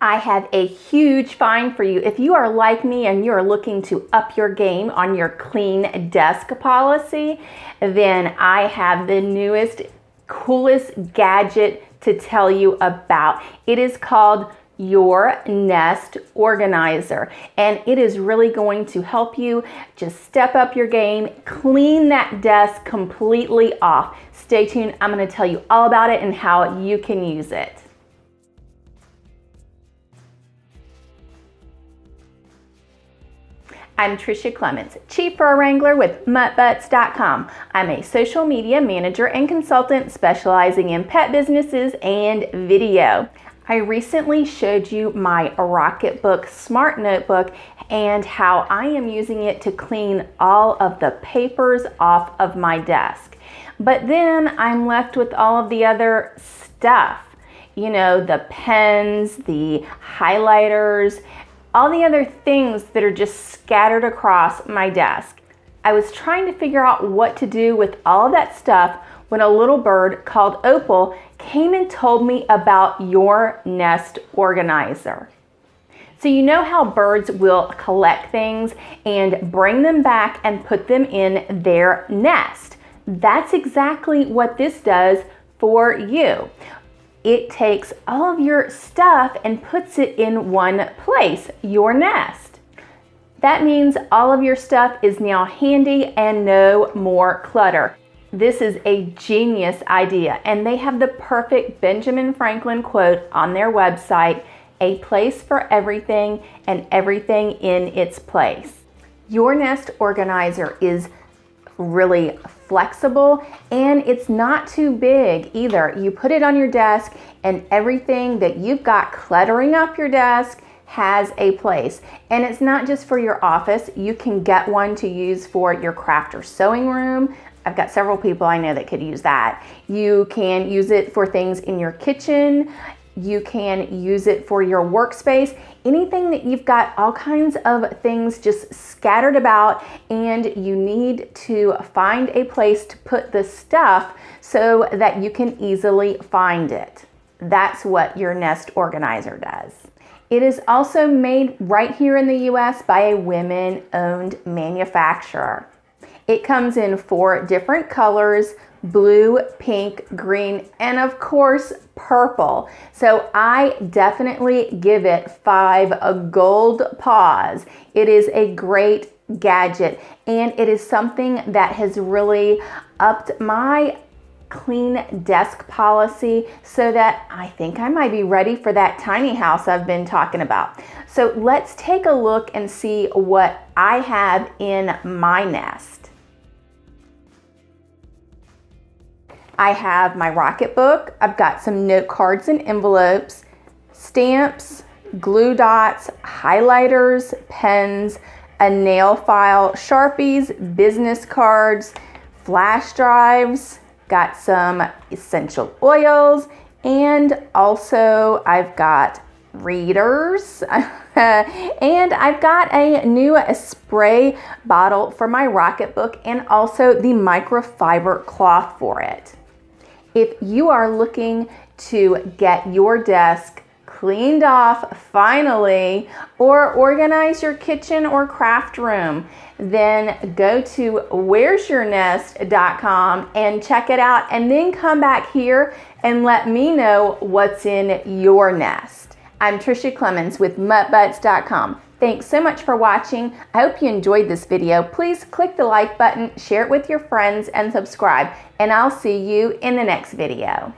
I have a huge find for you. If you are like me and you're looking to up your game on your clean desk policy, then I have the newest, coolest gadget to tell you about. It is called your Nest Organizer, and it is really going to help you just step up your game, clean that desk completely off. Stay tuned. I'm going to tell you all about it and how you can use it. I'm Tricia Clements, Chief Fur Wrangler with MuttButs.com. I'm a social media manager and consultant specializing in pet businesses and video. I recently showed you my Rocketbook Smart Notebook and how I am using it to clean all of the papers off of my desk. But then I'm left with all of the other stuff. You know, the pens, the highlighters, all the other things that are just scattered across my desk. I was trying to figure out what to do with all of that stuff when a little bird called Opal came and told me about your Nest Organizer. So you know how birds will collect things and bring them back and put them in their nest. That's exactly what this does for you. It takes all of your stuff and puts it in one place, your nest. That means all of your stuff is now handy and no more clutter. This is a genius idea, and they have the perfect Benjamin Franklin quote on their website, "A place for everything and everything in its place." Your Nest Organizer is really flexible and it's not too big either. You put it on your desk and everything that you've got cluttering up your desk has a place. And it's not just for your office. You can get one to use for your craft or sewing room. I've got several people I know that could use that. You can use it for things in your kitchen. You can use it for your workspace. Anything that you've got all kinds of things just scattered about and you need to find a place to put the stuff so that you can easily find it. That's what your Nest Organizer does. It is also made right here in the US by a women-owned manufacturer. It comes in 4 different colors: blue, pink, green, and of course, purple. So I definitely give it 5 gold paws. It is a great gadget, and it is something that has really upped my clean desk policy so that I think I might be ready for that tiny house I've been talking about. So let's take a look and see what I have in my nest. I have my Rocketbook. I've got some note cards and envelopes, stamps, glue dots, highlighters, pens, a nail file, Sharpies, business cards, flash drives, got some essential oils, and also I've got readers and I've got a new spray bottle for my Rocketbook and also the microfiber cloth for it. If you are looking to get your desk cleaned off finally, or organize your kitchen or craft room, then go to where'syournest.com and check it out, and then come back here and let me know what's in your nest. I'm Tricia Clements with MuttButs.com. Thanks so much for watching. I hope you enjoyed this video. Please click the like button, share it with your friends, and subscribe. And I'll see you in the next video.